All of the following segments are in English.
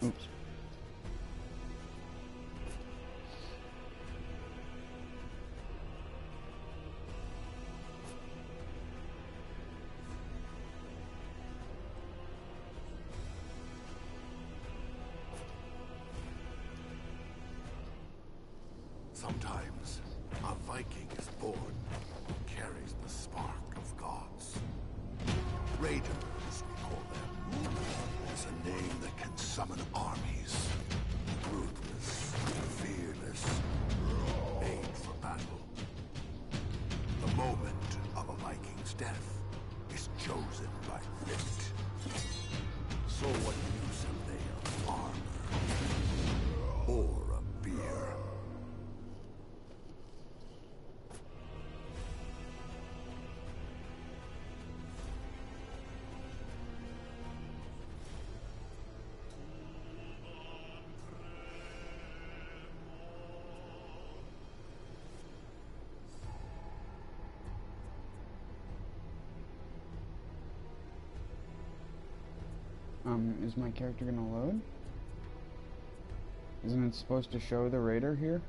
Oops. Sometimes a Viking is born who carries the spark of gods. Raiders, we call them. It's a name that can summon armies. Ruthless, fearless, made for battle. The moment of a Viking's death is chosen by fate. So what use have they of armor? Or a beer? Is my character gonna load? Isn't it supposed to show the raider here?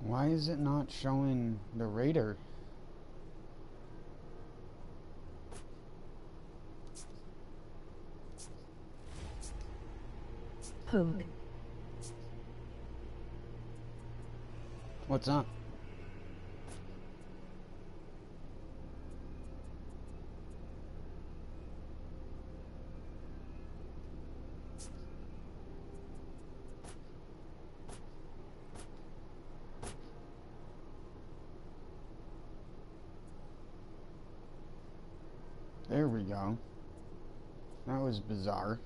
Why is it not showing the raider? Poke. What's up? There we go. That was bizarre.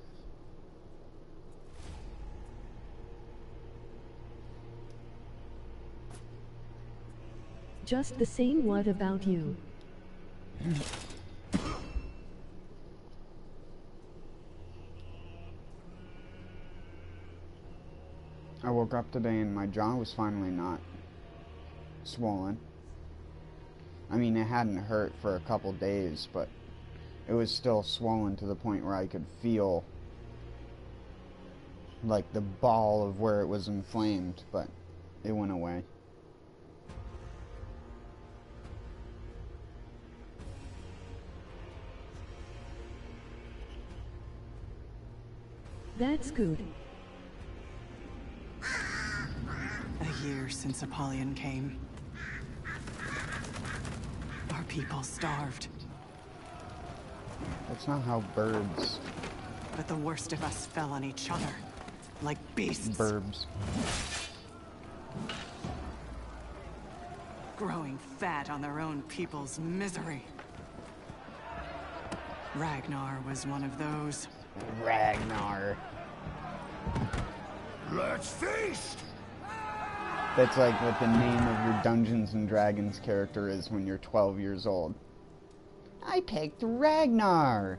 Just the same, what about you? I woke up today and my jaw was finally not swollen. I mean, it hadn't hurt for a couple days, but it was still swollen to the point where I could feel like the ball of where it was inflamed, but it went away. That's good. A year since Apollyon came. Our people starved. That's not how birds... But the worst of us fell on each other, like beasts. Burbs. Growing fat on their own people's misery. Ragnar was one of those. Ragnar. Let's feast! That's like what the name of your Dungeons and Dragons character is when you're 12 years old. I picked Ragnar!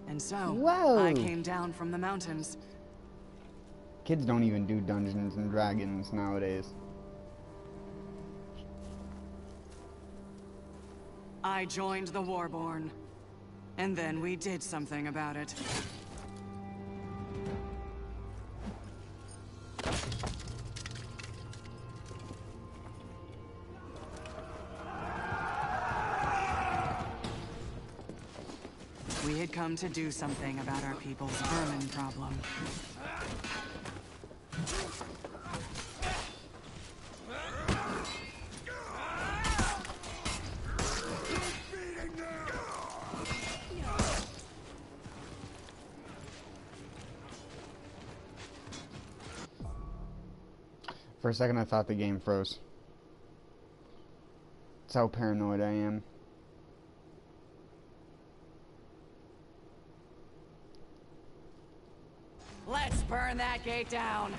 And so, Whoa. I came down from the mountains. Kids don't even do Dungeons and Dragons nowadays. I joined the Warborn. And then we did something about it. We had come to do something about our people's vermin problem. For a second I thought the game froze. That's how paranoid I am. Let's burn that gate down.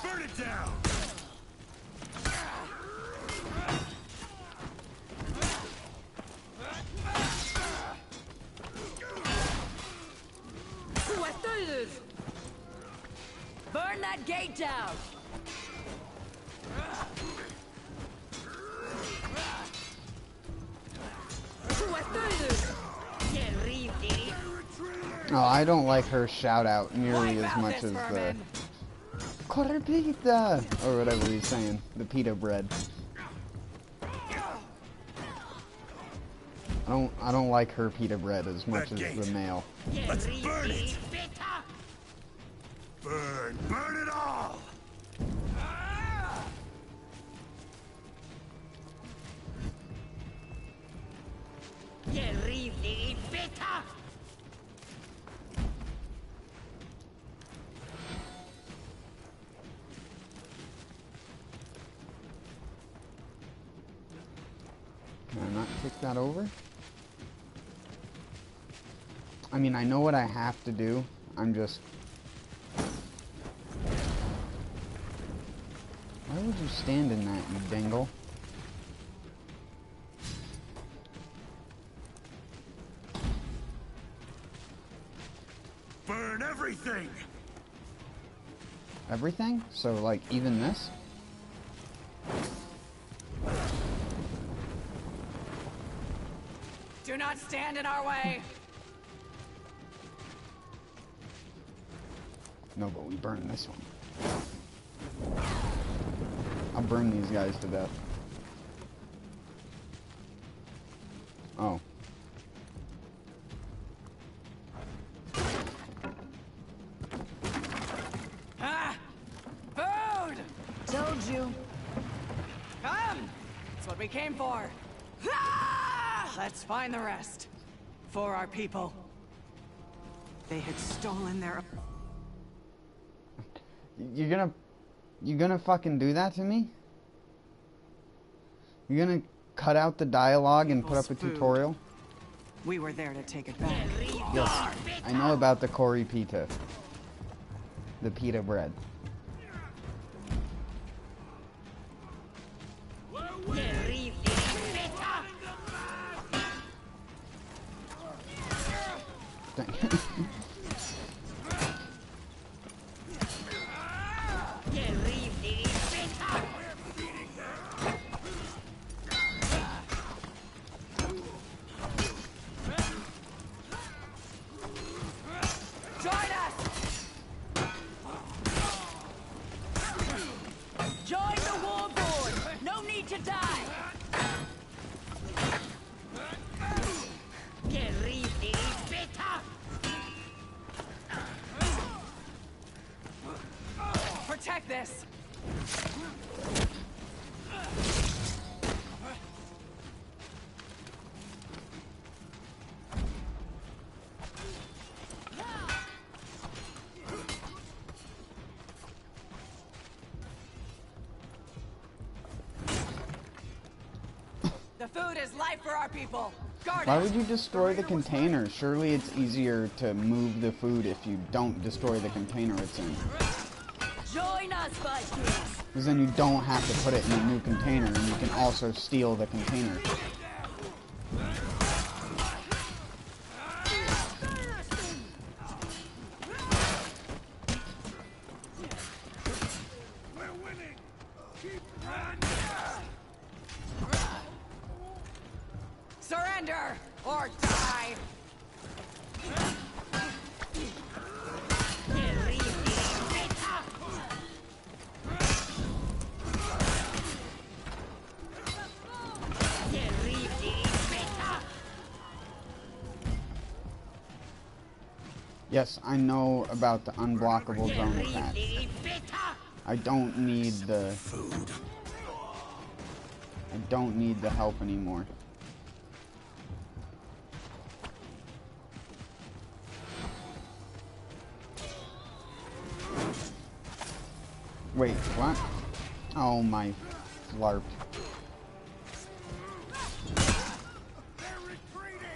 Burn it down! Burn that gate down! Oh, I don't like her shout out nearly as much as the Correpita or whatever he's saying. The pita bread. I don't like her pita bread as much as the male. Let's burn it! Burn it all! Can I not kick that over? I mean, I know what I have to do. I'm just... Why would you stand in that, you dingle? Burn everything! Everything? So, like, even this? Do not stand in our way! No, but we burn this one. I'll burn these guys to death. Oh. Ah! Food! Told you. Come! That's what we came for. Ah! Let's find the rest. For our people. They had stolen their... You're gonna fucking do that to me? You're gonna cut out the dialogue and put up a tutorial? We were there to take it back. Yes, I know about the Cory pita. The pita bread. Protect this! The food is life for our people! Guard Why it! would you destroy the container? Surely it's easier to move the food if you don't destroy the container it's in. Join us, Vikings. Because then you don't have to put it in a new container, and you can also steal the container. Surrender or die! Yes, I know about the unblockable zone attack. I don't need the... I don't need the help anymore. Wait, what? Oh my flarp. They're retreating!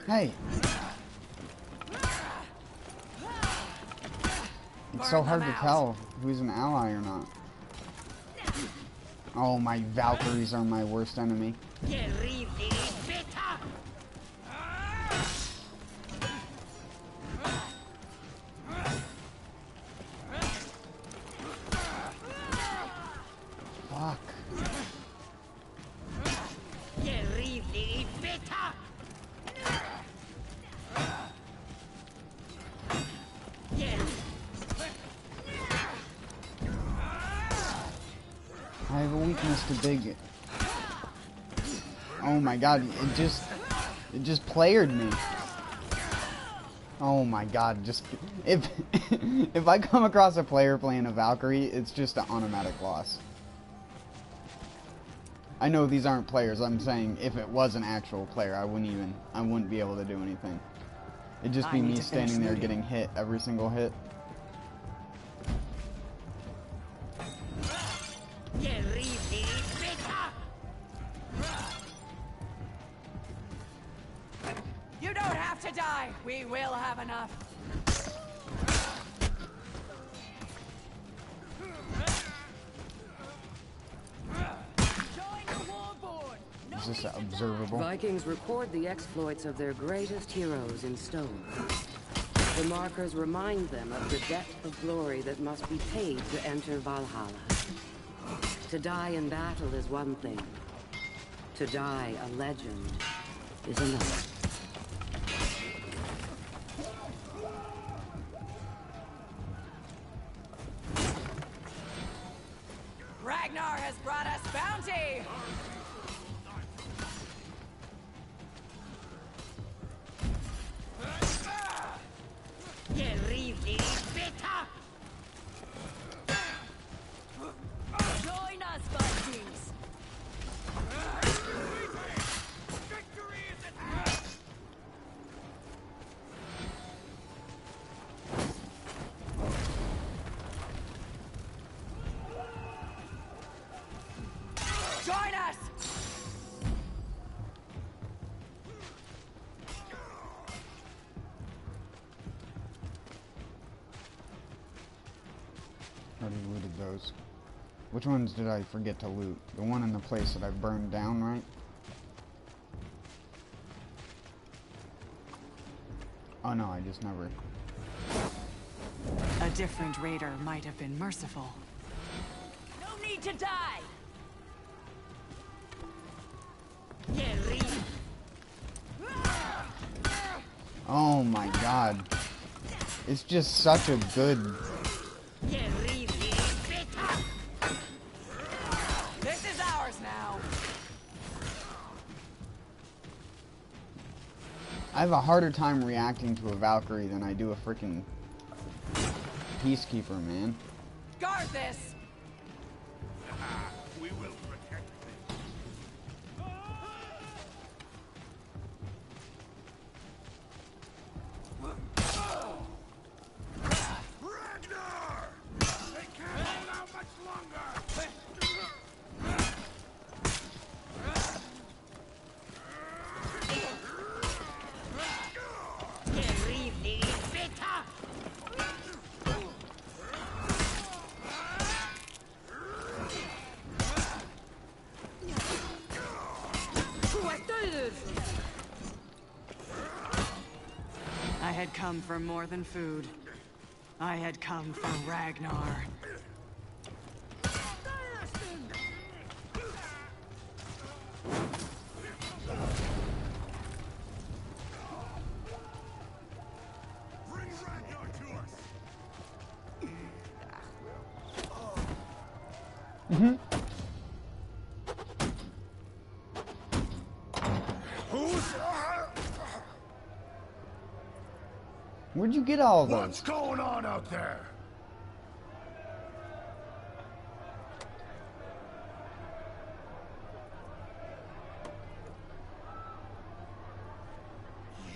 Hey! It's so hard to tell who's an ally or not. Oh, my Valkyries are my worst enemy. Fuck. I have a weakness to big. Oh my god, it just playered me. Oh my god, just if if I come across a player playing a Valkyrie, it's just an automatic loss. I know these aren't players. I'm saying if it was an actual player, I wouldn't be able to do anything. It'd just be me standing there getting hit every single hit. You don't have to die. We will have enough. Is this observable? Vikings record the exploits of their greatest heroes in stone. The markers remind them of the debt of glory that must be paid to enter Valhalla. To die in battle is one thing. To die a legend is another. Ragnar has brought us bounty! Join us, Vikings! Victory is at hand! Join us! Already looted those. Which ones did I forget to loot? The one in the place that I burned down, right? Oh no, I just never... A different raider might have been merciful. No need to die! Oh my god. It's just such a good... This is ours now. I have a harder time reacting to a Valkyrie than I do a freaking Peacekeeper, man. Guard this! We will protect them. Ragnar! They can't hold out much longer! I had come for more than food. I had come for Ragnar. Bring Ragnar to us! Where'd you get all of those? What's going on out there?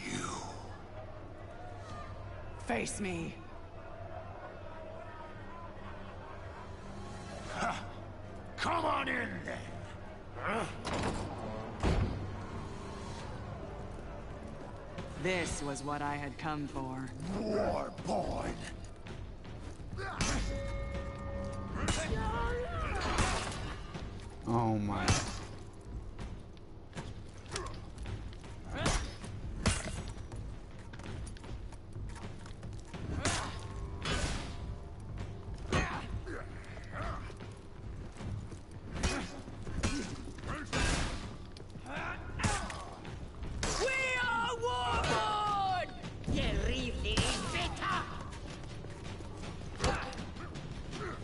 You. Face me. Come on in then. This was what I had come for. Warborn. Oh my.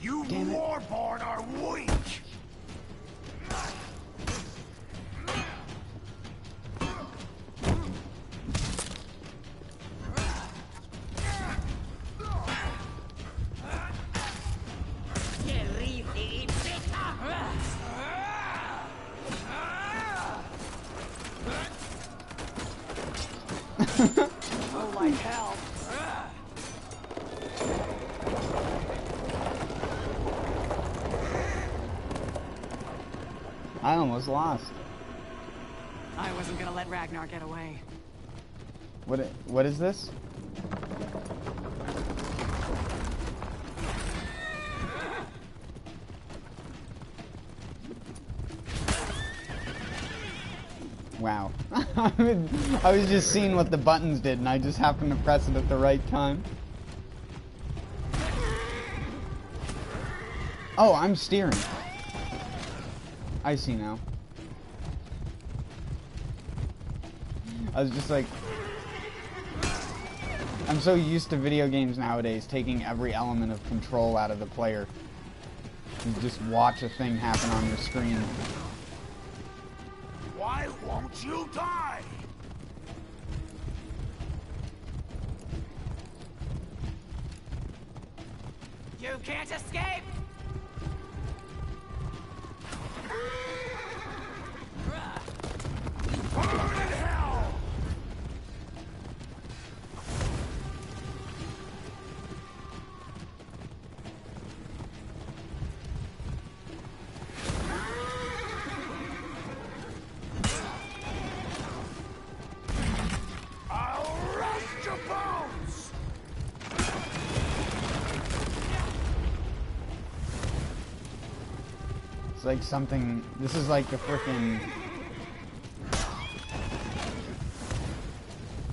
You Warborn are weak. Oh, like hell. I almost lost. I wasn't gonna let Ragnar get away. What is this? Wow. I was just seeing what the buttons did and I just happened to press it at the right time. Oh, I'm steering. I see now. I was just like... I'm so used to video games nowadays taking every element of control out of the player. You just watch a thing happen on your screen. Why won't you die? You can't escape! Burn in hell! I'll rust your bones! It's like something... This is like the frickin'...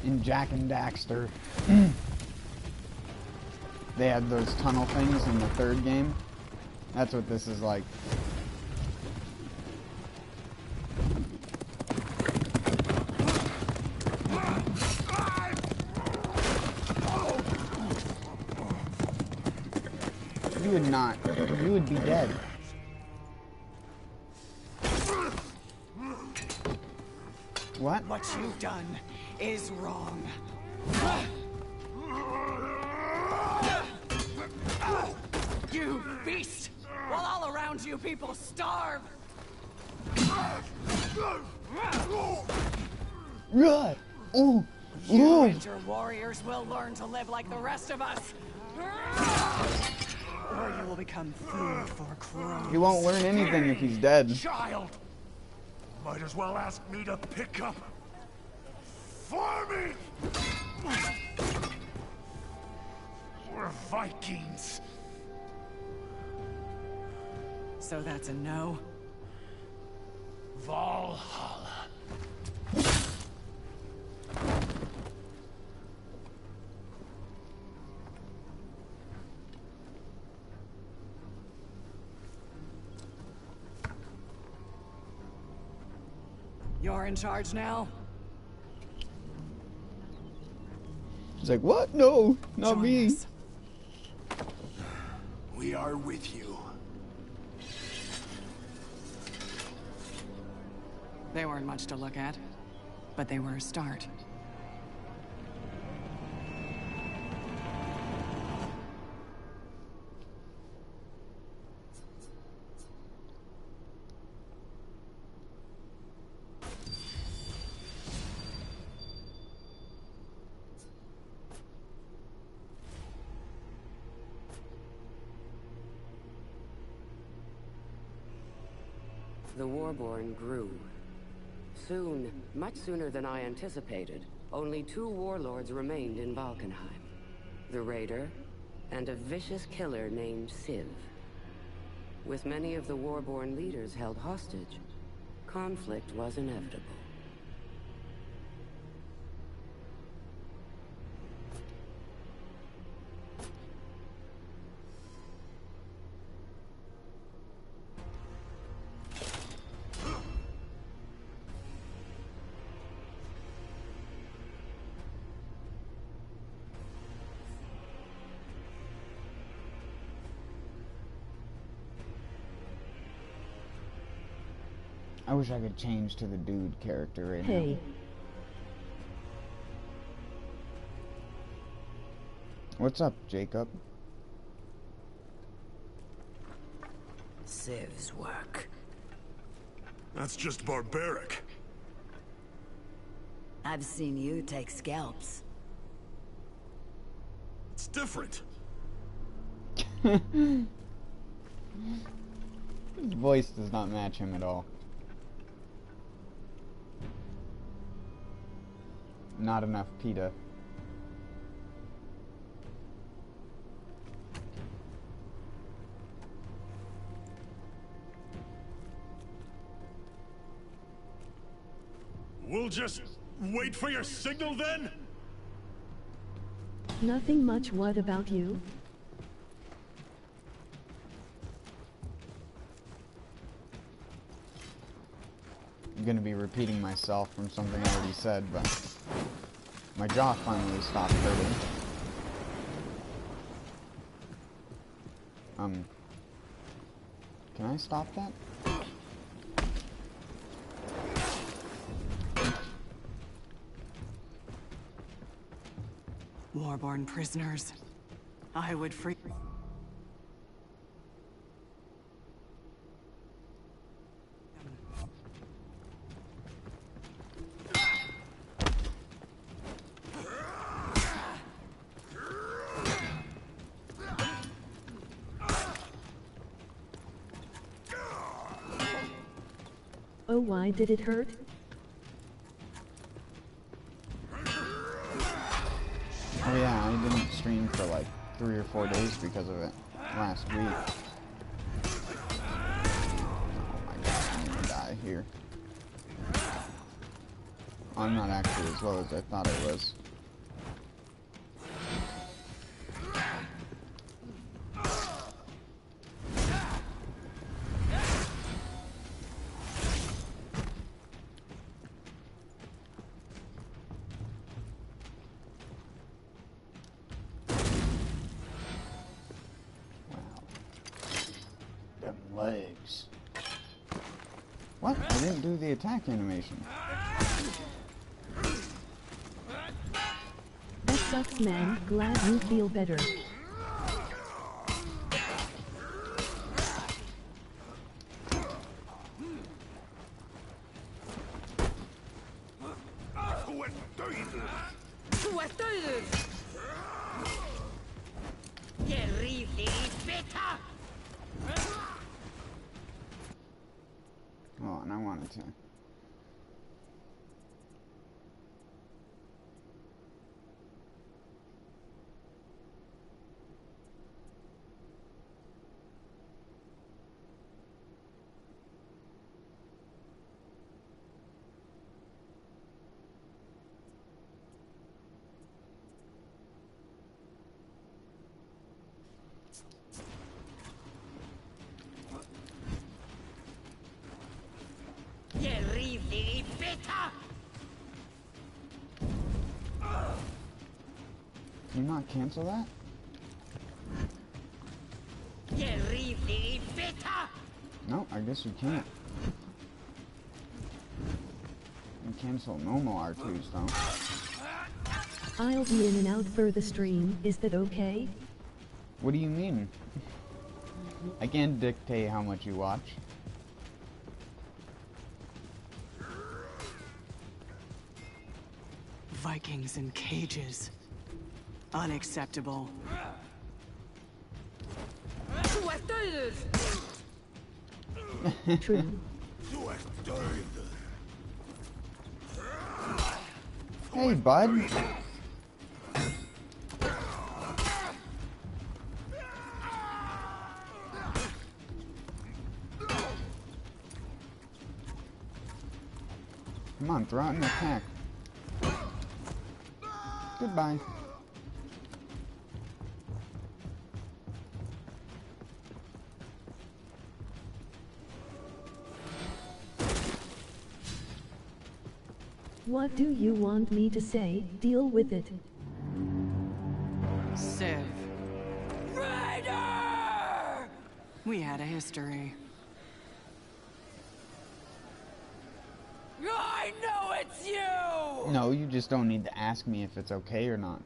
In Jack and Daxter. They had those tunnel things in the third game. That's what this is like. You would not. You would be dead. What? What you've done is wrong. You beast! While all around you people starve! Right. Oh. You Oh. and your warriors will learn to live like the rest of us! Or you will become food for crows. He won't learn anything if he's dead. Child! Might as well ask me to pick up farming! We're Vikings. So that's a no? Valhalla. You're in charge now? He's like, what? No, not Join me. us. We are with you. They weren't much to look at, but they were a start. the Warborn grew. Soon, much sooner than I anticipated, only 2 warlords remained in Valkenheim. The Raider, and a vicious killer named Civ. With many of the Warborn leaders held hostage, conflict was inevitable. I wish I could change to the dude character right now. Hey, What's up, Jacob? Civ's work. That's just barbaric. I've seen you take scalps. It's different. His voice does not match him at all. Not enough PETA. We'll just wait for your signal then? nothing much. What about you? I'm gonna be repeating myself from something I already said, but my jaw finally stopped hurting. Can I stop that? Warborn prisoners. I would free... Oh, why did it hurt? Oh yeah, I didn't stream for like 3 or 4 days because of it last week. Oh my god, I'm gonna die here. I'm not actually as low as I thought I was. Legs. What? I didn't do the attack animation. That sucks, man. Glad you feel better. Oh, and I wanted to. Can you not cancel that? No, I guess you can't. You cancel normal R2s though. I'll be in and out for the stream. Is that okay? What do you mean? I can't dictate how much you watch. Vikings in cages. Unacceptable. True. Hey, bud. Come on, throw out an attack. Goodbye. What do you want me to say? Deal with it. Civ. Raider! We had a history. I know it's you! No, you just don't need to ask me if it's okay or not.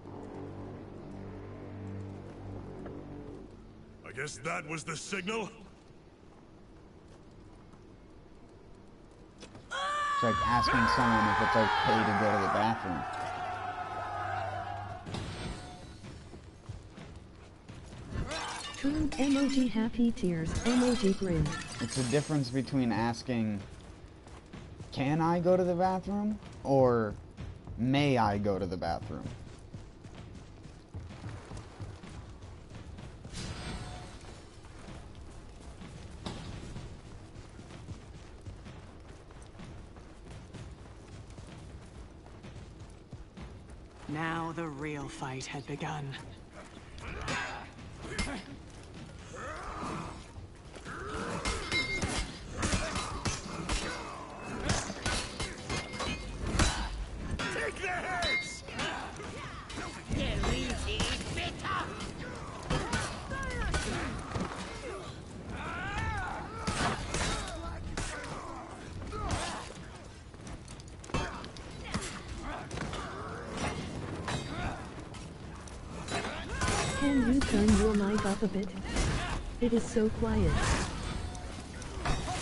I guess that was the signal? It's like asking someone if it's okay to go to the bathroom. True emoji happy tears, emoji grin. It's the difference between asking, can I go to the bathroom? Or, may I go to the bathroom? Now the real fight had begun. Take their heads! Can you turn your mic up a bit? It is so quiet.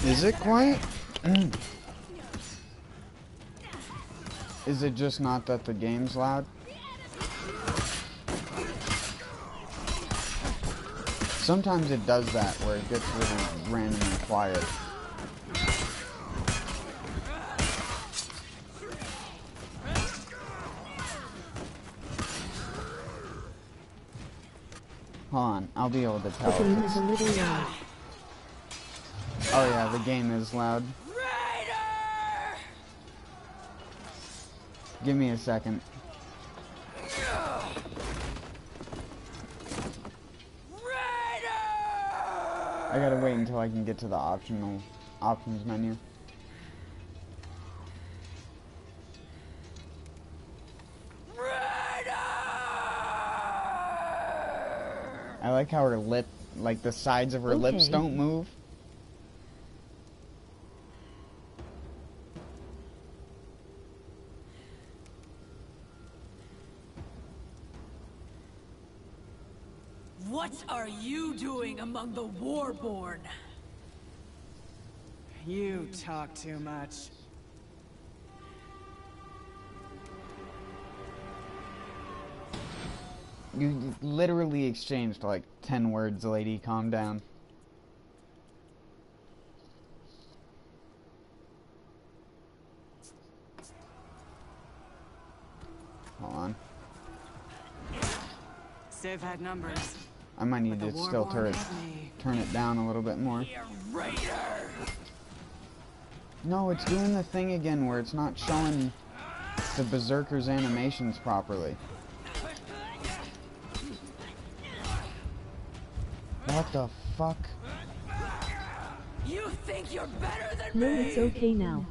Is it quiet? Is it just not that the game's loud? Sometimes it does that, where it gets really randomly quiet. Hold on, I'll be able to tell. The game is a little loud. Oh yeah, the game is loud. Raider! Give me a second. Raider! I gotta wait until I can get to the options menu. I like how her lip, like the sides of her lips don't move. What are you doing among the Warborn? You talk too much. You literally exchanged like 10 words, lady. Calm down. Hold on. Civ had numbers. I might need But to the still Warborn had me. turn it down a little bit more. No, it's doing the thing again where it's not showing the Berserker's animations properly. What the fuck? You think you're better than No, me? it's okay now.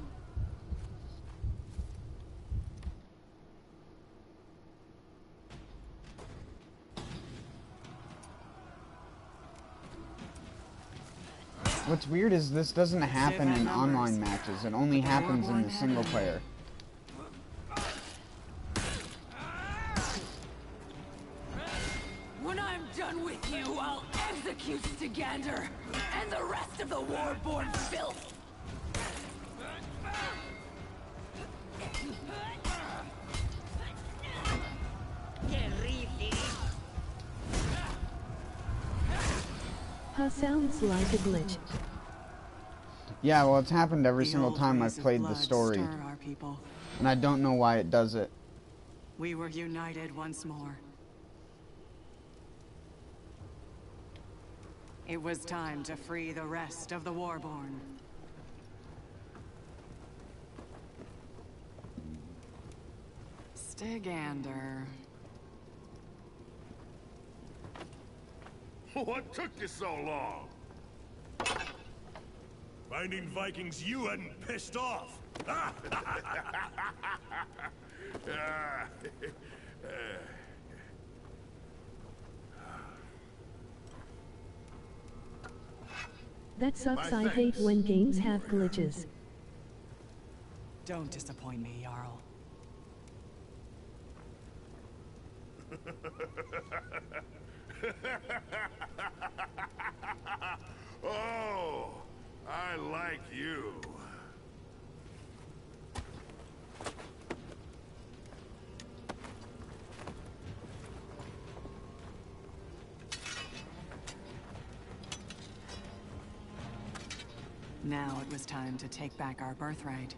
What's weird is this doesn't happen in online matches. It only happens in the single player. When I'm done with you, I'll execute Stigander and the rest of the Warborn filth. Sounds like a glitch. Yeah, well, it's happened every The single old time ways I've of played the blood story. stir our people. And I don't know why it does it. we were united once more. It was time to free the rest of the Warborn. Stygander. What took you so long? Finding Vikings you hadn't pissed off. That sucks. I hate when games have glitches. Don't disappoint me, Jarl. Oh, I like you. Now it was time to take back our birthright.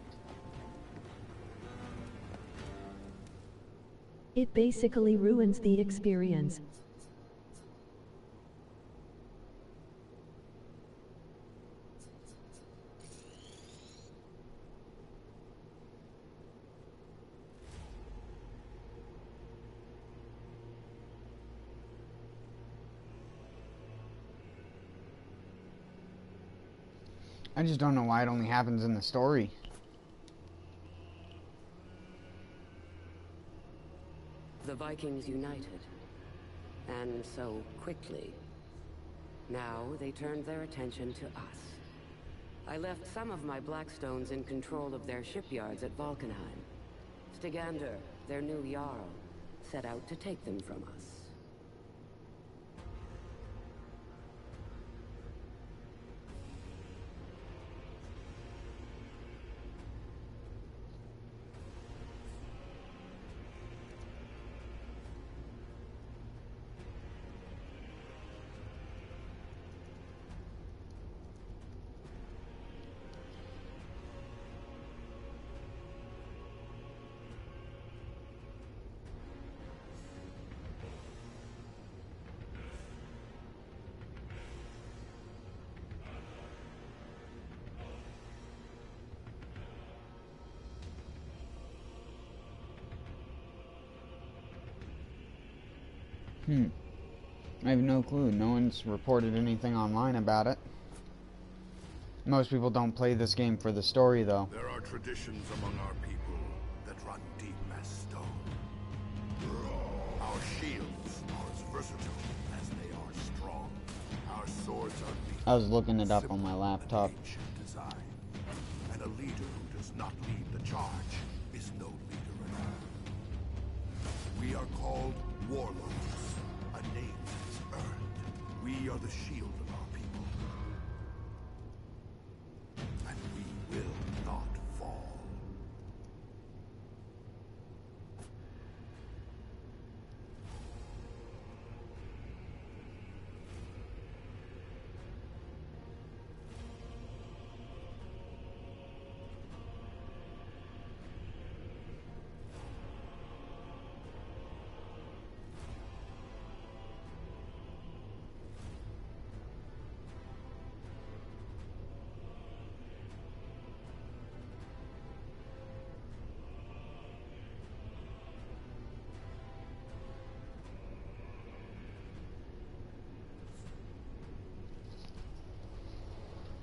It basically ruins the experience. I just don't know why it only happens in the story. The Vikings united. And so quickly. Now they turned their attention to us. I left some of my Blackstones in control of their shipyards at Valkenheim. Stygander, their new Jarl, set out to take them from us. I have no clue. No one's reported anything online about it. Most people don't play this game for the story, though. There are traditions among our people that run deep as stone. Our shields are as versatile as they are strong. Our swords are beat. I was looking it up on my laptop. Ancient design. And a leader who does not lead the charge is no leader at all. We are called warlords, a name that is earned. We are the shield of our people. And we will not fall.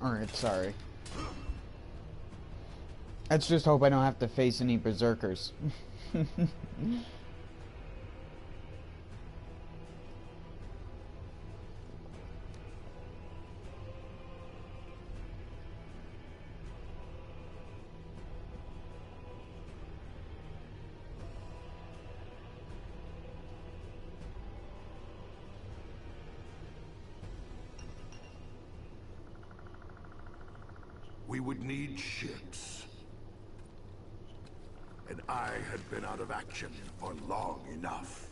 Alright, sorry. Let's just hope I don't have to face any berserkers. We would need ships. And I had been out of action for long enough.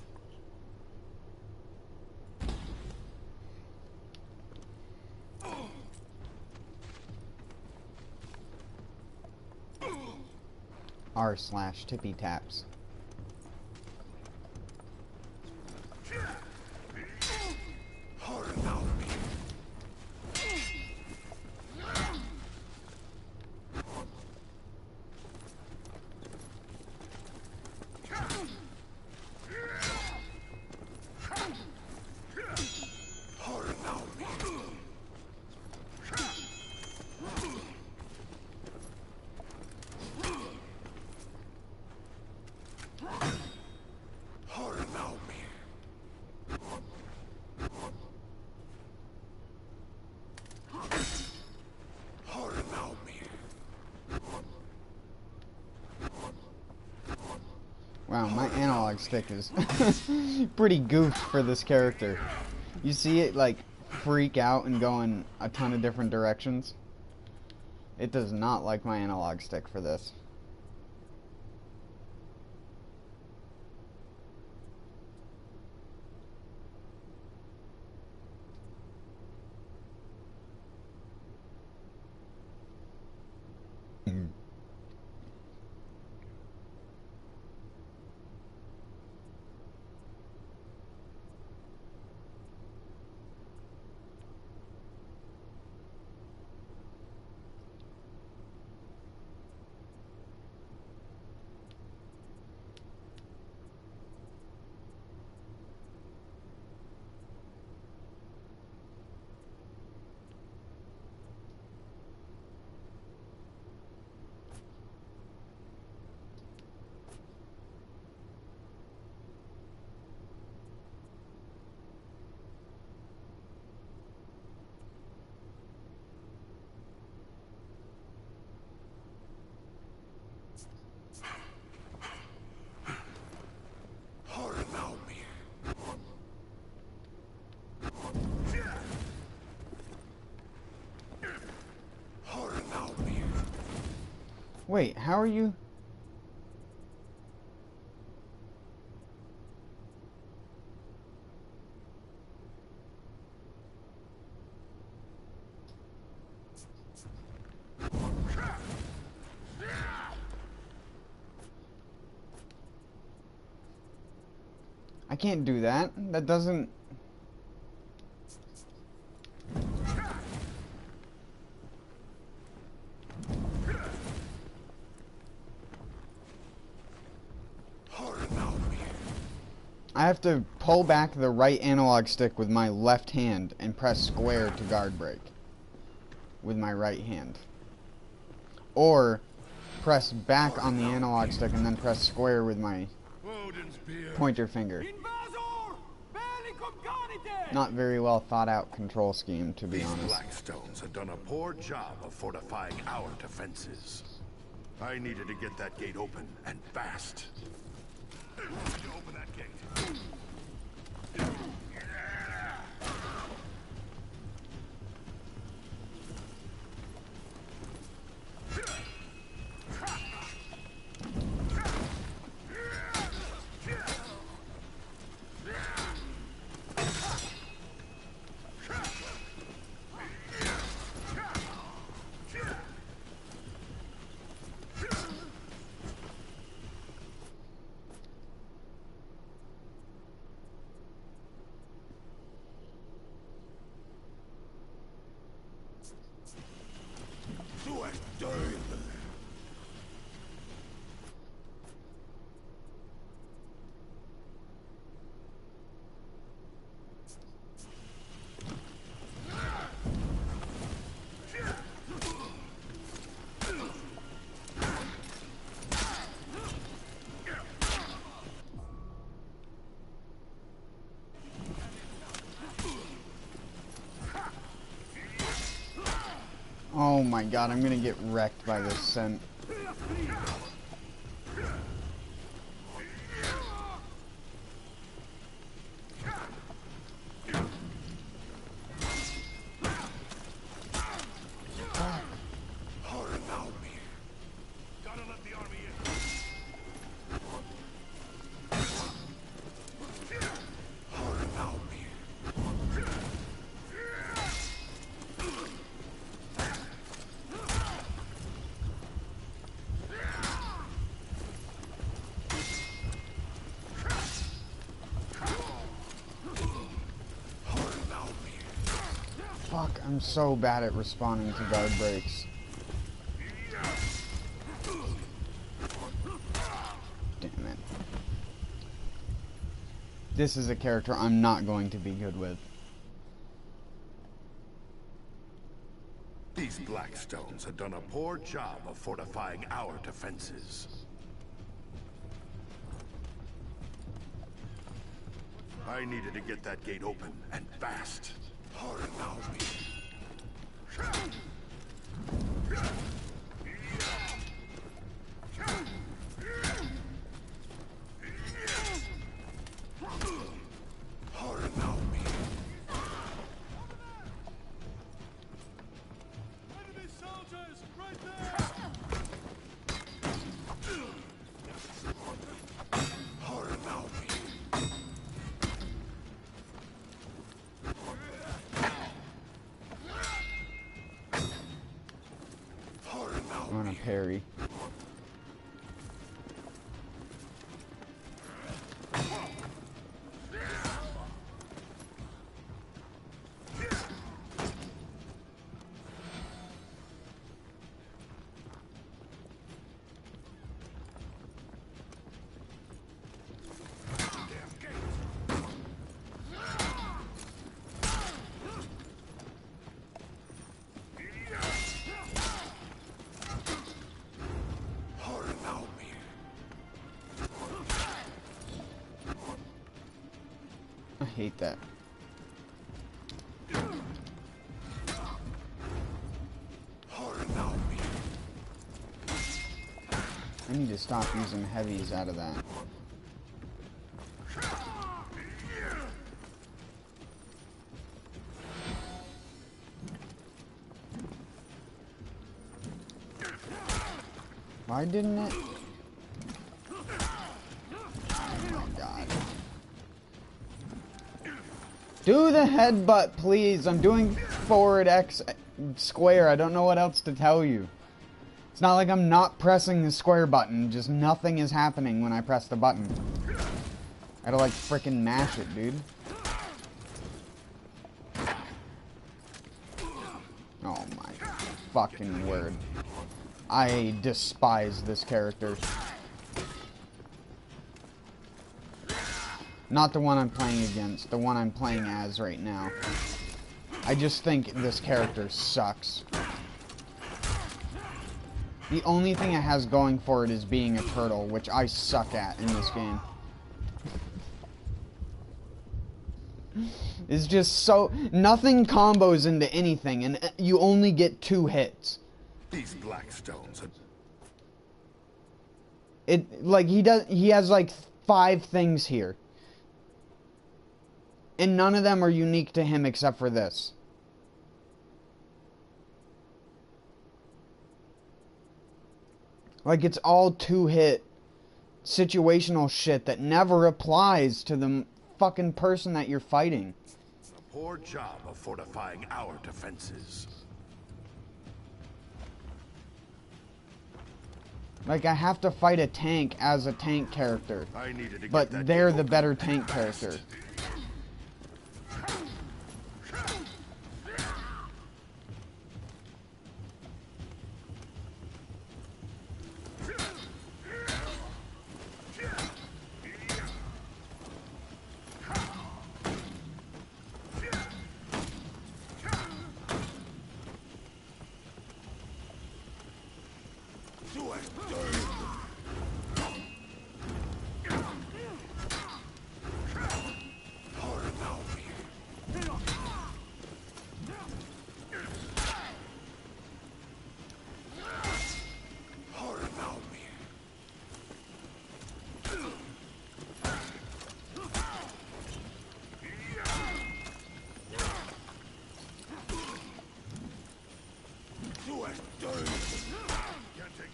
R/tippy taps. Wow, my analog stick is pretty goofed for this character. You see it, like, freak out and go in a ton of different directions? It does not like my analog stick for this. Wait, how are you? I can't do that. That doesn't... I have to pull back the right analog stick with my left hand and press square to guard break with my right hand. Or press back on the analog stick and then press square with my pointer finger. Not very well thought out control scheme, to be honest. These Blackstones have done a poor job of fortifying our defenses. I needed to get that gate open, and fast. Open that gate. Oh my god, I'm gonna get wrecked by this scent. Fuck, I'm so bad at responding to guard breaks. Damn it. This is a character I'm not going to be good with. These Blackstones have done a poor job of fortifying our defenses. I needed to get that gate open, and fast. Hurry now, me. I'm gonna parry. I hate that. I need to stop using heavies out of that. Why didn't it? Oh my god. Do the headbutt, please. I'm doing forward X square. I don't know what else to tell you. It's not like I'm not pressing the square button. Just nothing is happening when I press the button. I gotta like frickin' mash it, dude. Oh my fucking word. I despise this character. Not the one I'm playing against, the one I'm playing as right now. I just think this character sucks. The only thing it has going for it is being a turtle, which I suck at in this game. It's just so... nothing combos into anything, and you only get 2 hits. These black stones are... He has like 5 things here. And none of them are unique to him except for this. Like, it's all 2-hit situational shit that never applies to the fucking person that you're fighting. A poor job of fortifying our defenses. Like, I have to fight a tank as a tank character. I needed to But get that they're gate the better open tank fast. character.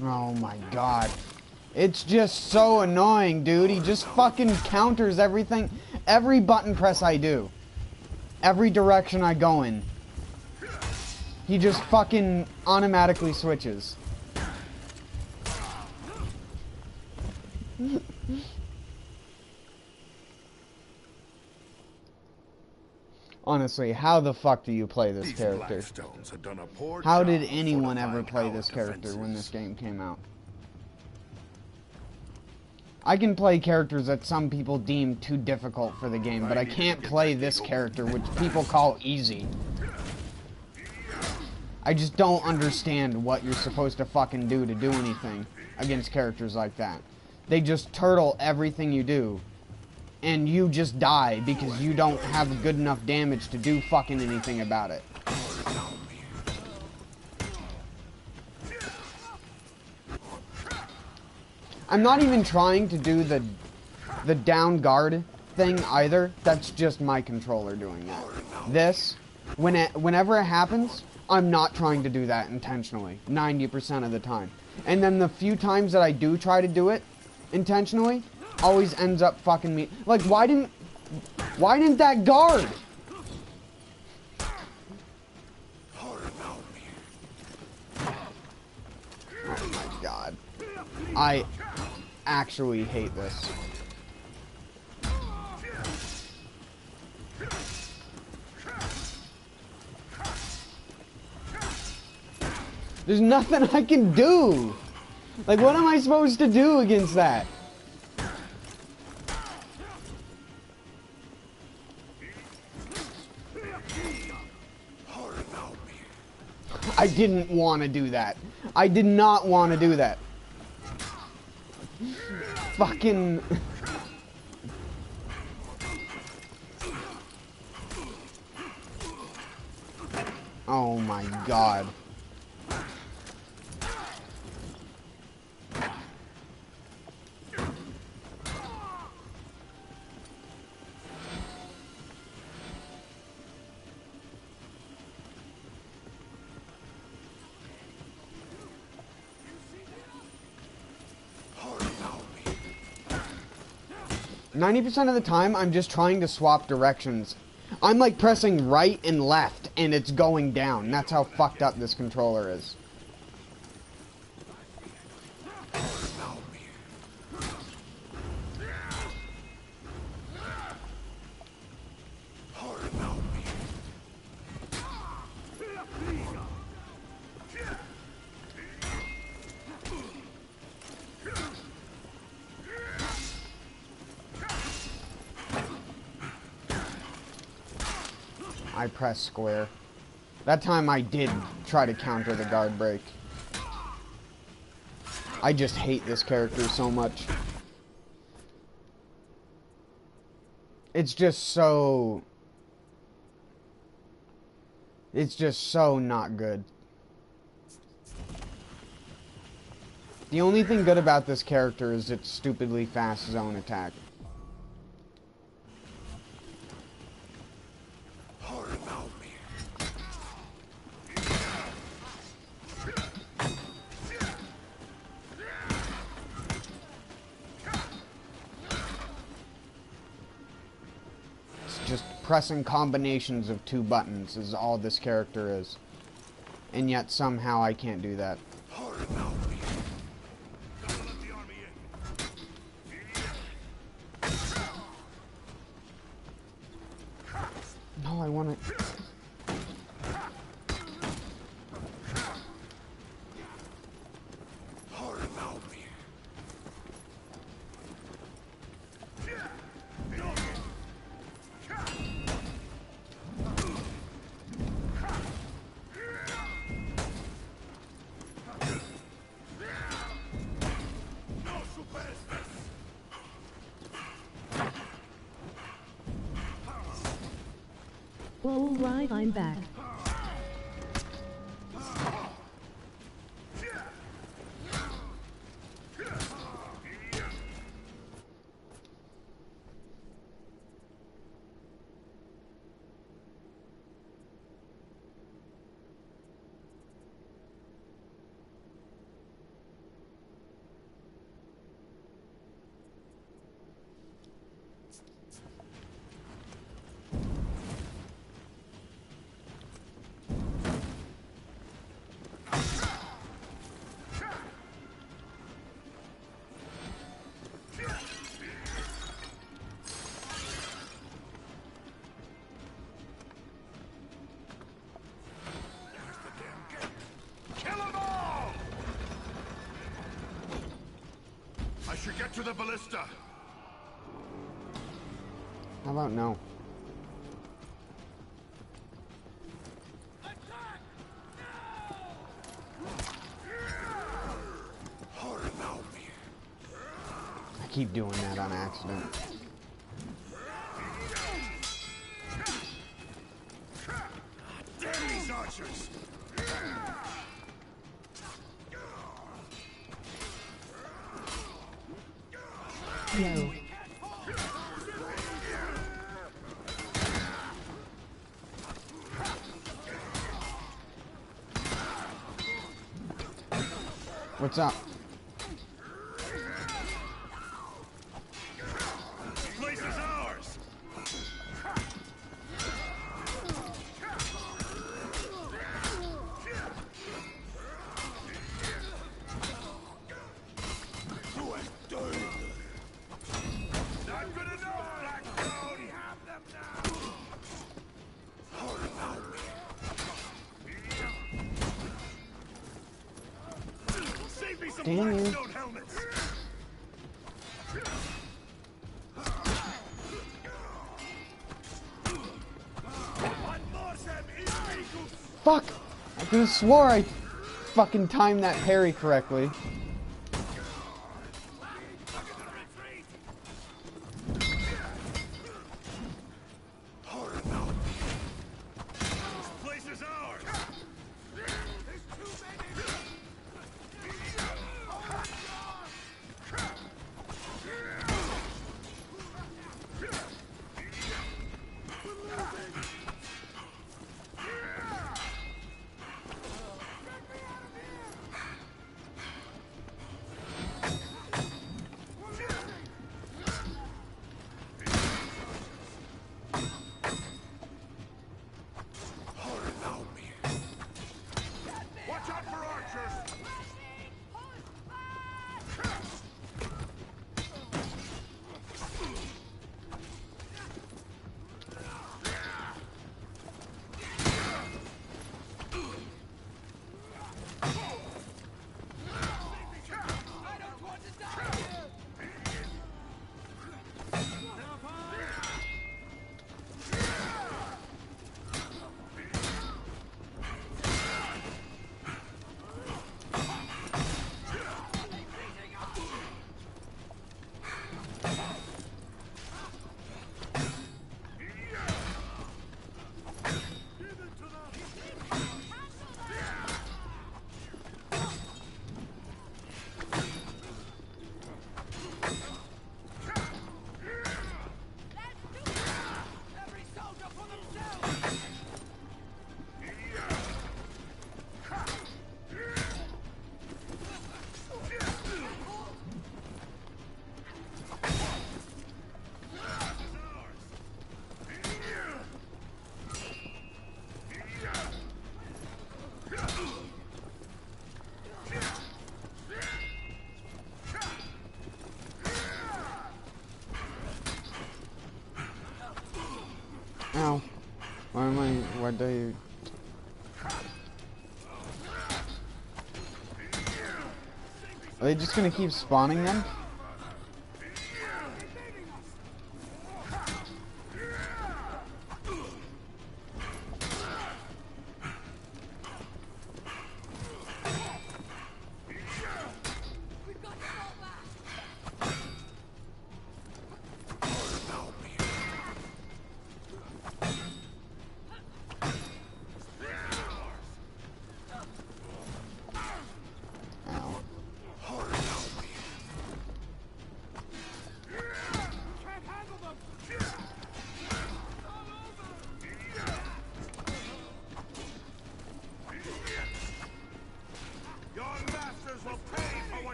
Oh my god. It's just so annoying, dude. He just fucking counters everything. Every button press I do. Every direction I go in. He just fucking automatically switches. Honestly, how the fuck do you play this character? How did anyone ever play this character when this game came out? I can play characters that some people deem too difficult for the game, but I can't play this character, which people call easy. I just don't understand what you're supposed to fucking do to do anything against characters like that. They just turtle everything you do. And you just die because you don't have good enough damage to do fucking anything about it. I'm not even trying to do the down guard thing either. That's just my controller doing that. This, whenever it happens, I'm not trying to do that intentionally, 90% of the time. And then the few times that I do try to do it intentionally, always ends up fucking me. Like, why didn't that guard? Oh god. I actually hate this. There's nothing I can do! Like, what am I supposed to do against that? I didn't want to do that. I did not want to do that. Fucking... Oh my god. 90% of the time, I'm just trying to swap directions. I'm like pressing right and left, and it's going down. That's how fucked up this controller is. I press square. That time I did try to counter the guard break. I just hate this character so much. It's just so not good. The only thing good about this character is its stupidly fast zone attack. Just pressing combinations of two buttons is all this character is. And yet somehow I can't do that. No, I want to... All right, I'm back. Get to the ballista. How about no? I keep doing that on accident. Damn these archers! Yo. What's up? This place is ours. Damn you. Stone helmets. Fuck! I could have swore I fucking timed that parry correctly. This place is ours. Watch out for archers. Ow. Why do you... Are they just gonna keep spawning them?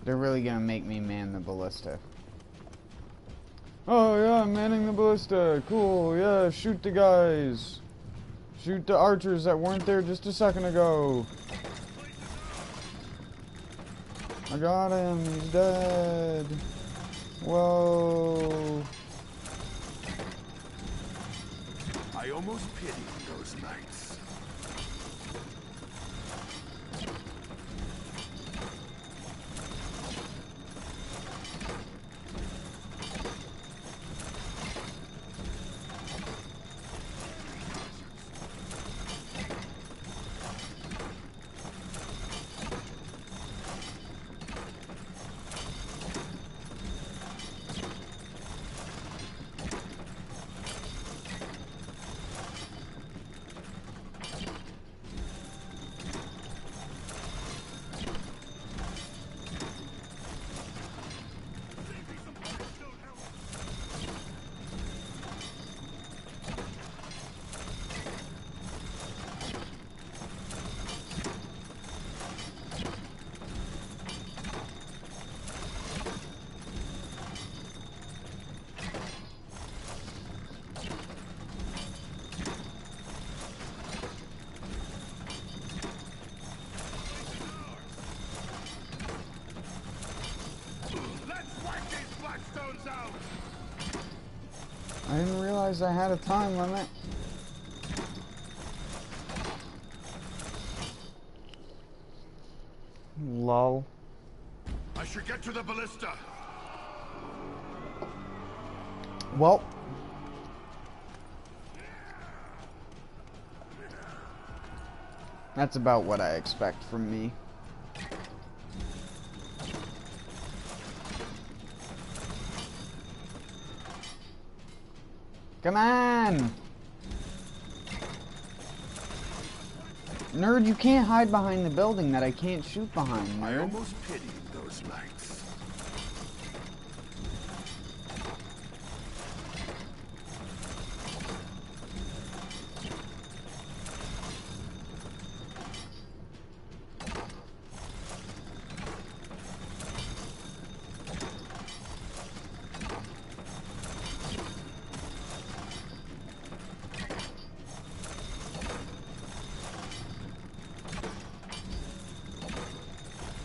They're really gonna make me man the ballista. Oh yeah, I'm manning the ballista. Cool, yeah, shoot the guys. Shoot the archers that weren't there just a second ago. I got him, he's dead. Whoa. I almost pitied those knights. Blackstone's out! I didn't realize I had a time limit. Lol. I should get to the ballista. Well. That's about what I expect from me. Come on! Nerd, you can't hide behind the building that I can't shoot behind, I nerd. almost pitied those knights.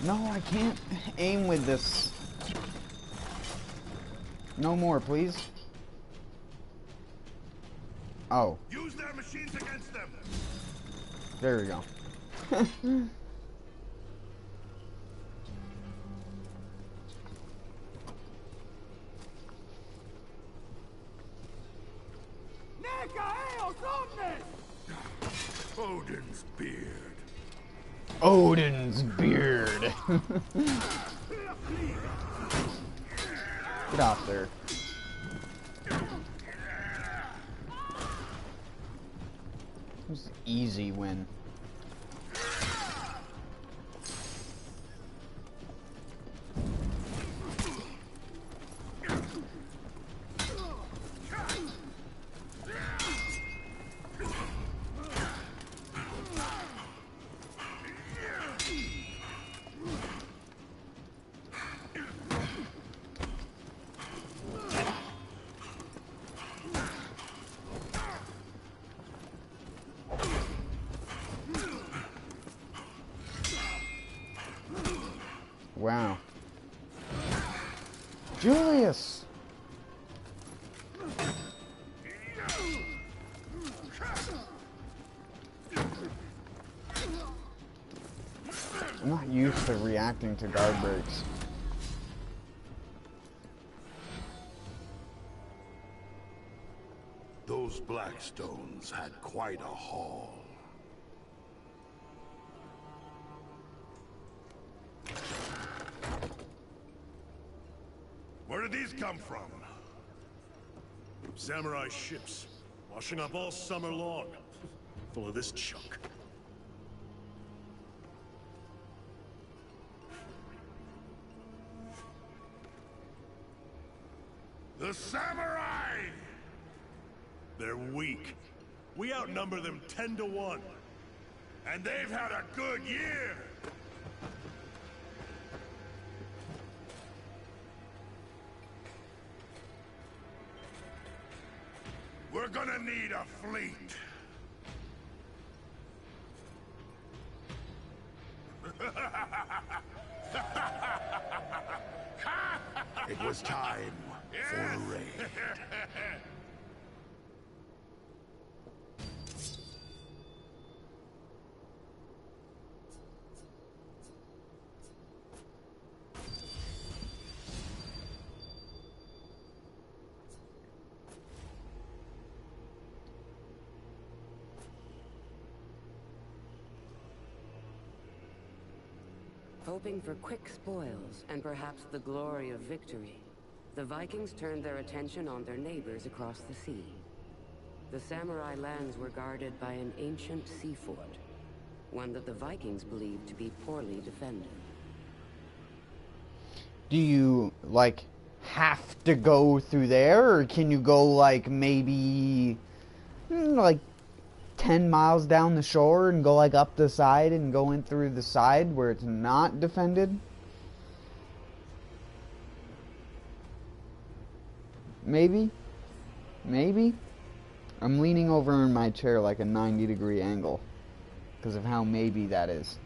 No, I can't aim with this. No more, please. Oh. Use their machines against them. There we go. Odin's beard. Odin's beard. Get off there. It was an easy win. Wow. Julius! I'm not used to reacting to guard breaks. Those Blackstones had quite a haul. Where did these come from? Samurai ships, washing up all summer long, full of this junk. The samurai! They're weak. We outnumber them 10 to 1. And they've had a good year! We're gonna need a fleet. It was time for a raid. Hoping for quick spoils and perhaps the glory of victory, the Vikings turned their attention on their neighbors across the sea. The samurai lands were guarded by an ancient sea fort, one that the Vikings believed to be poorly defended. Do you, like, have to go through there, or can you go, like, maybe, like, 10 miles down the shore and go, like, up the side and go in through the side where it's not defended? Maybe? Maybe? I'm leaning over in my chair like a 90-degree angle because of how maybe that is.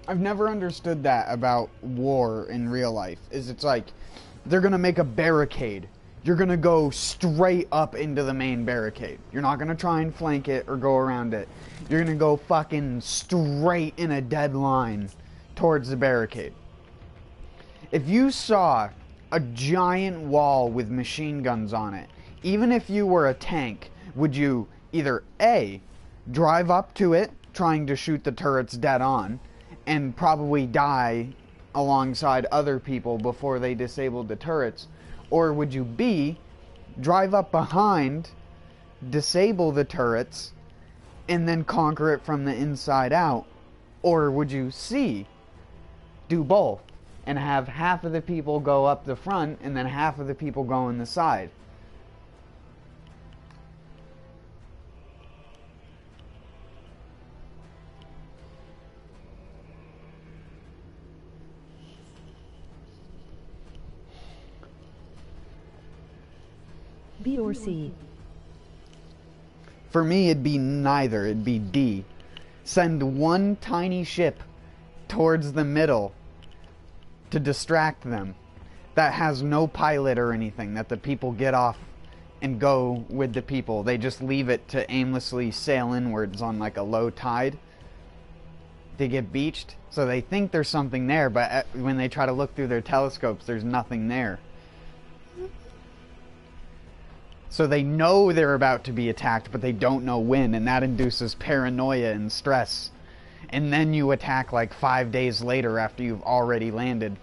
I've never understood that about war in real life. Is it's like they're gonna make a barricade. You're gonna go straight up into the main barricade. You're not gonna try and flank it or go around it. You're gonna go fucking straight in a dead line towards the barricade. If you saw a giant wall with machine guns on it, even if you were a tank, would you either A, drive up to it trying to shoot the turrets dead on and probably die alongside other people before they disabled the turrets, or would you B, drive up behind, disable the turrets, and then conquer it from the inside out? Or would you C, do both and have half of the people go up the front and then half of the people go in the side? B or C? For me, it'd be neither. It'd be D. Send one tiny ship towards the middle to distract them that has no pilot or anything, that the people get off and go with the people. They just leave it to aimlessly sail inwards on like a low tide. They get beached, so they think there's something there, but when they try to look through their telescopes, there's nothing there. So they know they're about to be attacked, but they don't know when, and that induces paranoia and stress. And then you attack like 5 days later after you've already landed.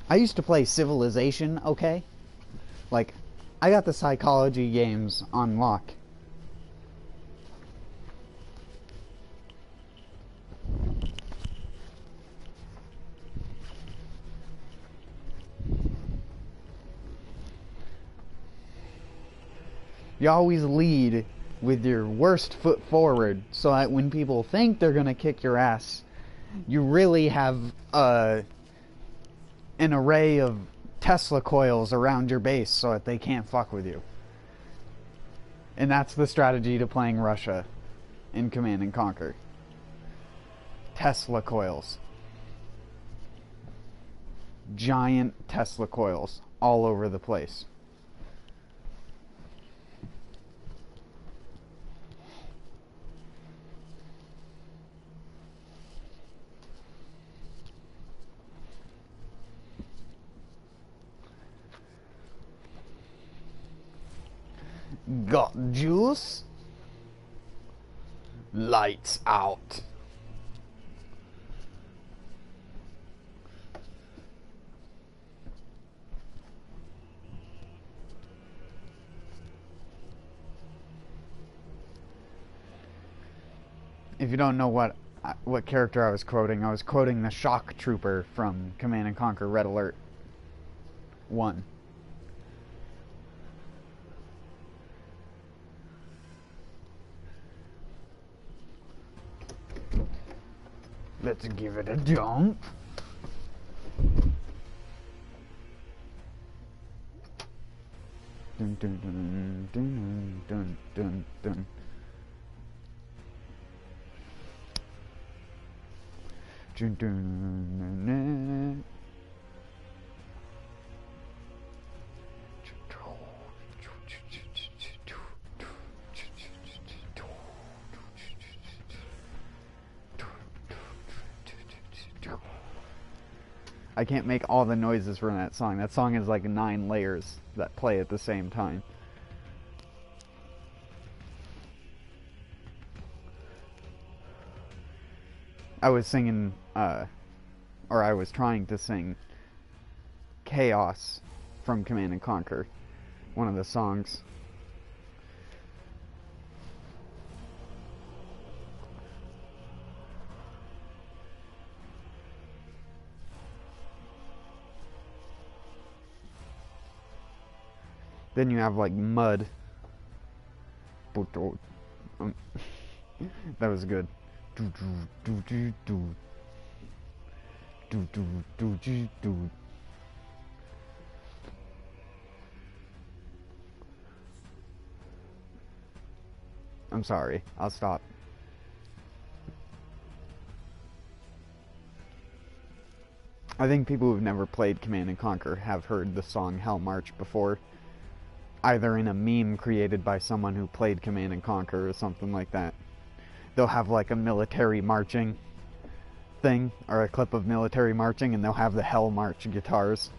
I used to play Civilization, okay? Like, I got the psychology games on lock. You always lead with your worst foot forward, so that when people think they're gonna kick your ass, you really have an array of Tesla coils around your base so that they can't fuck with you. And that's the strategy to playing Russia in Command and Conquer. Tesla coils. Giant Tesla coils all over the place. Got juice? Lights out. If you don't know what character I was quoting the shock trooper from Command and Conquer Red Alert 1. Let's give it a jump. Dun, dun, dun, dun, dun, dun, dun. Dun, dun, dun, dun. I can't make all the noises from that song. That song is like 9 layers that play at the same time. I was singing, or I was trying to sing Chaos from Command and Conquer, one of the songs. Then you have like mud. That was good. Do do do do do do do do do. I'm sorry. I'll stop. I think people who've never played Command and Conquer have heard the song Hell March before, either in a meme created by someone who played Command and Conquer or something like that. They'll have like a military marching thing, or a clip of military marching, and they'll have the Hell March guitars.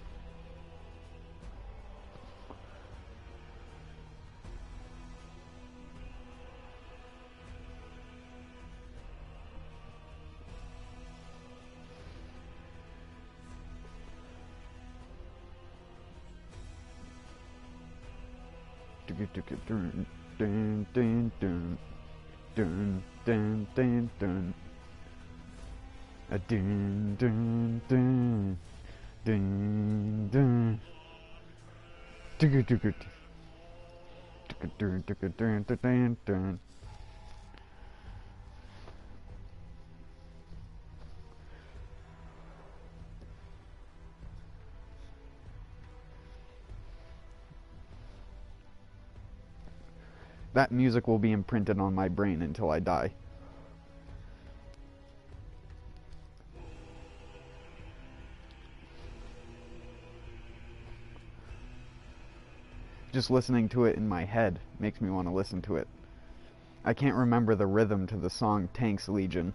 Dun dun dun dun dun dun dun dun. A dun dun dun dun dun. Dun dun dun. That music will be imprinted on my brain until I die. Just listening to it in my head makes me want to listen to it. I can't remember the rhythm to the song Tanks Legion.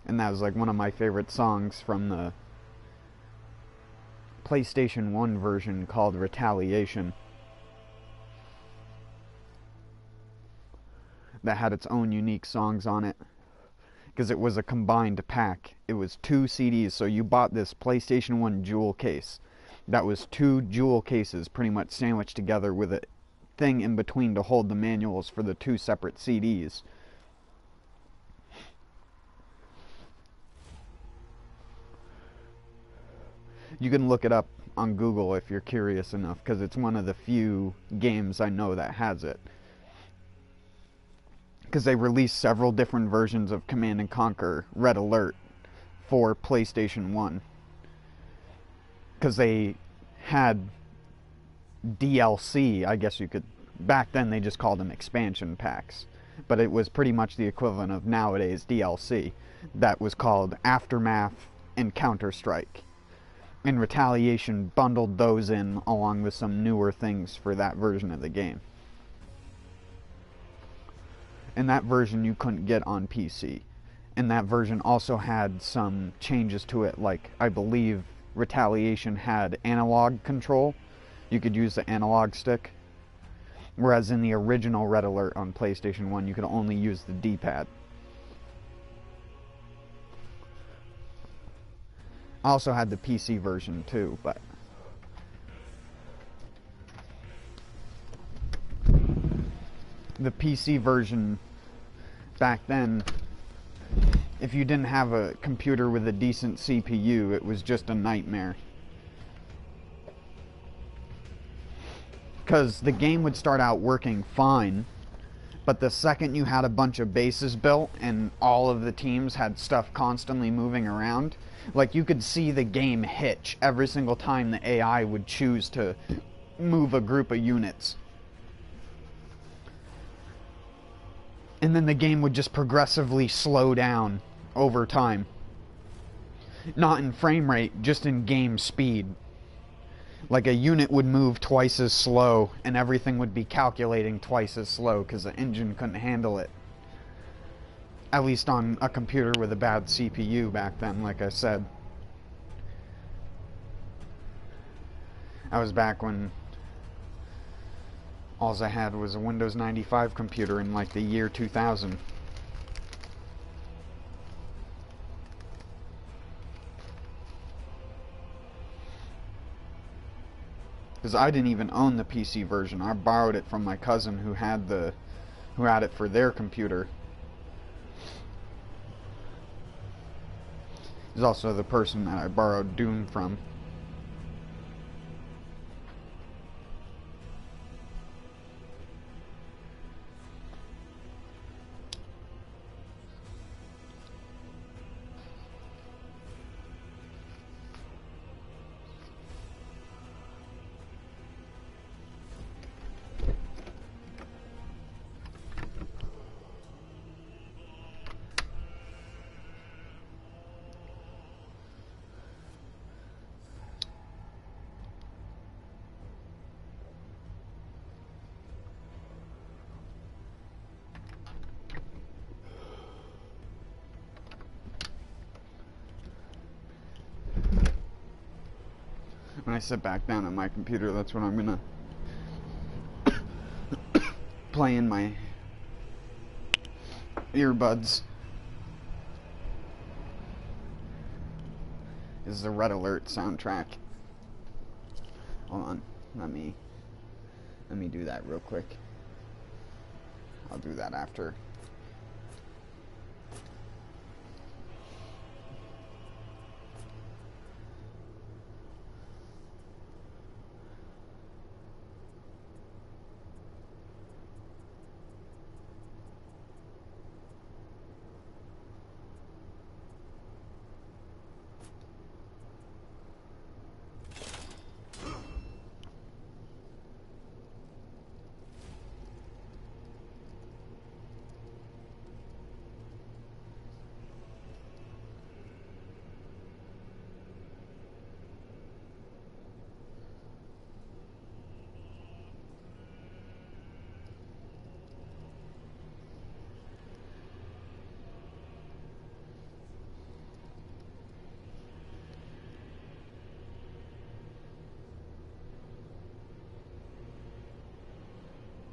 And that was like one of my favorite songs from the PlayStation 1 version called Retaliation. That had its own unique songs on it, because it was a combined pack. It was 2 CDs, so you bought this PlayStation 1 jewel case. That was 2 jewel cases pretty much sandwiched together with a thing in between to hold the manuals for the 2 separate CDs. You can look it up on Google if you're curious enough, because it's one of the few games I know that has it. Because they released several different versions of Command & Conquer Red Alert for PlayStation 1. Because they had DLC, I guess you could... Back then they just called them expansion packs. But it was pretty much the equivalent of nowadays DLC. That was called Aftermath and Counter-Strike. And Retaliation bundled those in along with some newer things for that version of the game. And that version you couldn't get on PC. And that version also had some changes to it, like I believe Retaliation had analog control. You could use the analog stick. Whereas in the original Red Alert on PlayStation 1, you could only use the D-pad. I also had the PC version too, but... the PC version back then, if you didn't have a computer with a decent CPU, it was just a nightmare. Because the game would start out working fine, but the second you had a bunch of bases built and all of the teams had stuff constantly moving around, like you could see the game hitch every single time the AI would choose to move a group of units. And then the game would just progressively slow down over time. Not in frame rate, just in game speed. Like a unit would move twice as slow, and everything would be calculating twice as slow because the engine couldn't handle it. At least on a computer with a bad CPU back then, like I said. I was back when all I had was a Windows 95 computer in like the year 2000. Because I didn't even own the PC version. I borrowed it from my cousin who had it for their computer. He's also the person that I borrowed Doom from. When I sit back down at my computer, that's when I'm gonna play in my earbuds. This is the Red Alert soundtrack. Hold on, let me do that real quick. I'll do that after.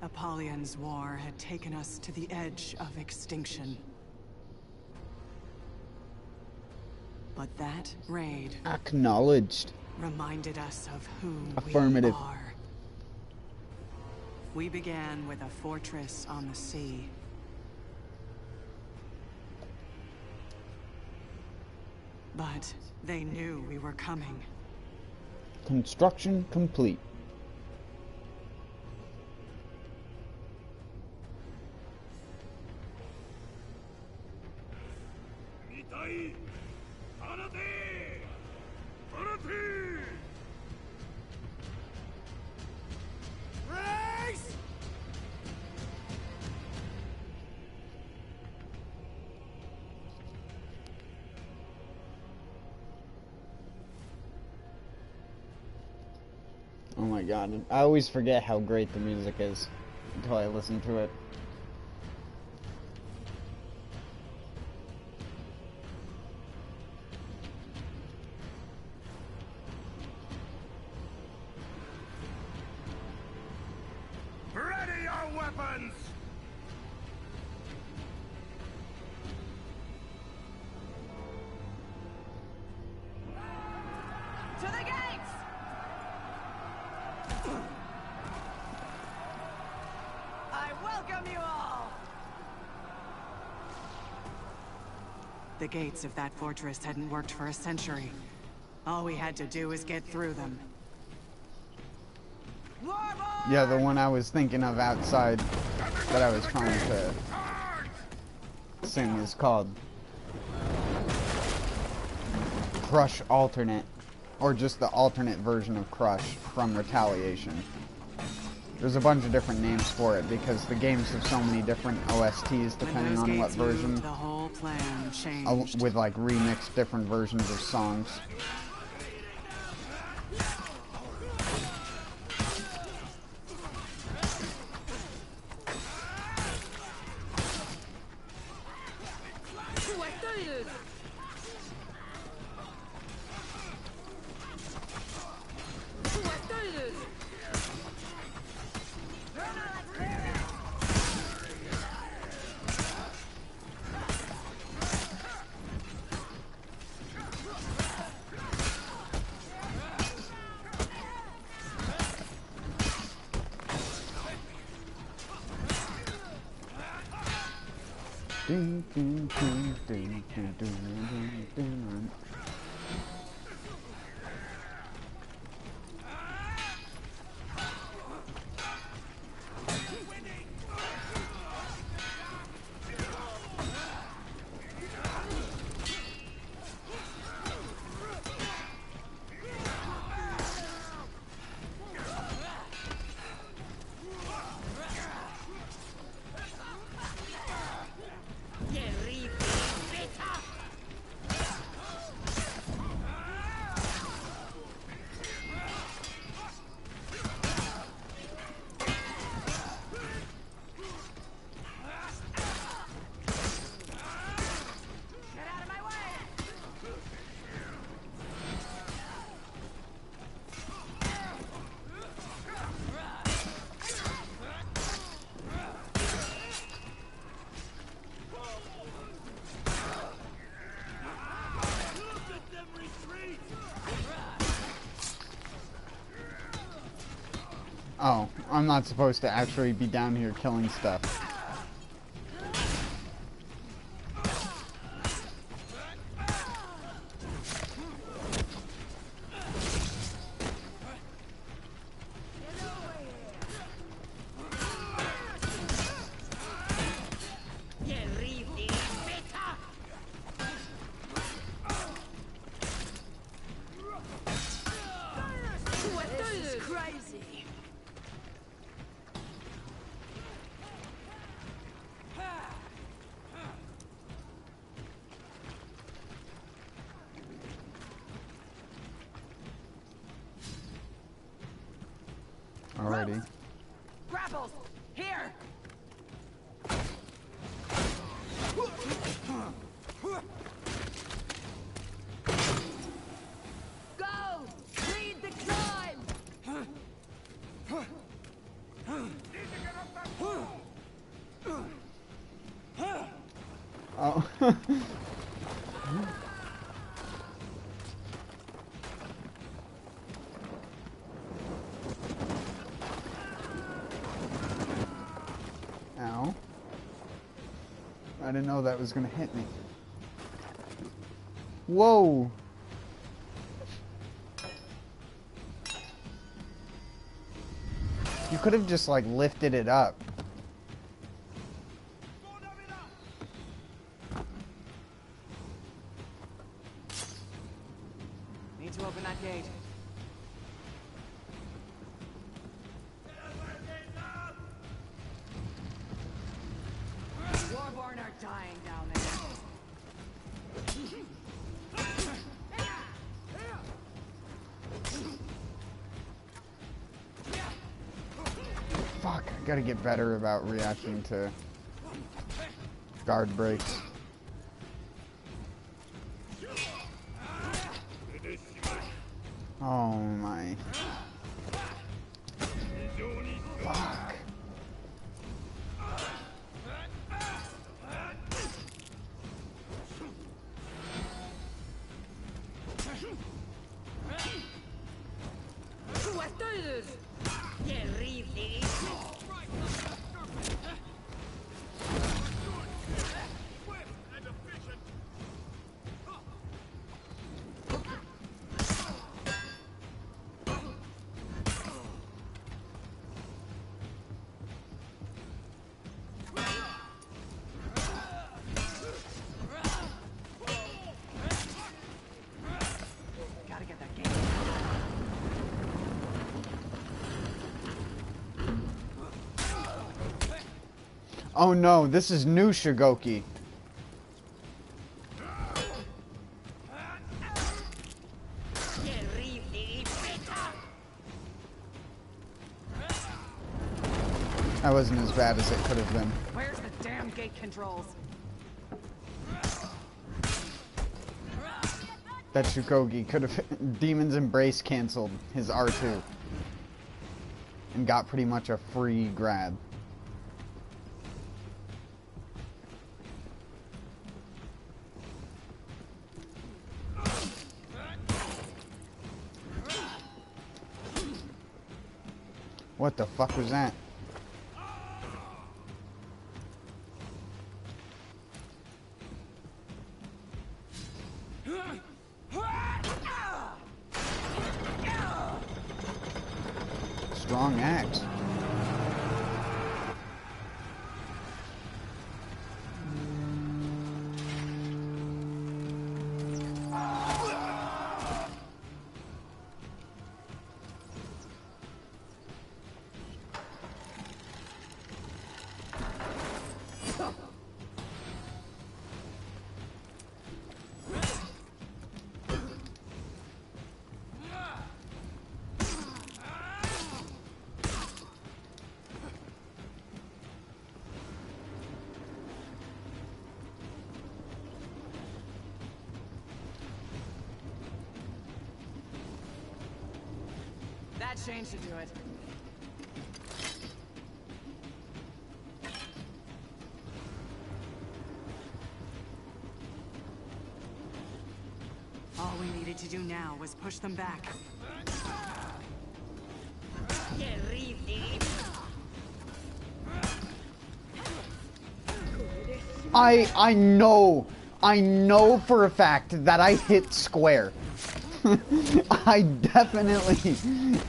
Apollyon's war had taken us to the edge of extinction. But that raid Acknowledged. reminded us of who Affirmative. we are. We began with a fortress on the sea. But they knew we were coming. Construction complete. Oh my god, I always forget how great the music is until I listen to it. Ready your weapons! To the gates! I welcome you all! The gates of that fortress hadn't worked for a century. All we had to do was get through them. Yeah, the one I was thinking of outside that I was trying to sing is called Crush Alternate, or just the alternate version of Crush from Retaliation. There's a bunch of different names for it because the games have so many different OSTs depending on what version. The whole plan changed. With like remixed different versions of songs. Oh, I'm not supposed to actually be down here killing stuff. Alrighty. Grapples! Here! Go! Lead the climb! Oh. Ow. I didn't know that was gonna hit me. Whoa! You could have just like lifted it up. Need to open that gate. Warborn are dying down there. Fuck, I gotta get better about reacting to guard breaks. Oh my. Fuck. Gotta get that gate. Oh no, this is new Shigoki. That wasn't as bad as it could have been. Where's the damn gate controls? That Shukogi could have Demon's Embrace canceled his R2 and got pretty much a free grab. What the fuck was that? Strong axe. That change should do it. All we needed to do now was push them back. I know for a fact that I hit square. I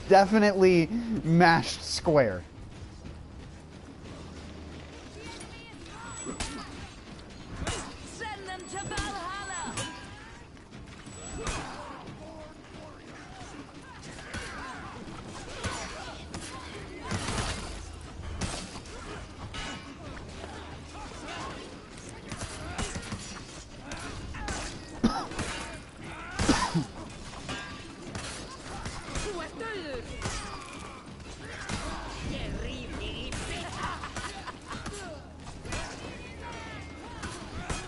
definitely mashed square. Send them to Valhalla! Où est-elle?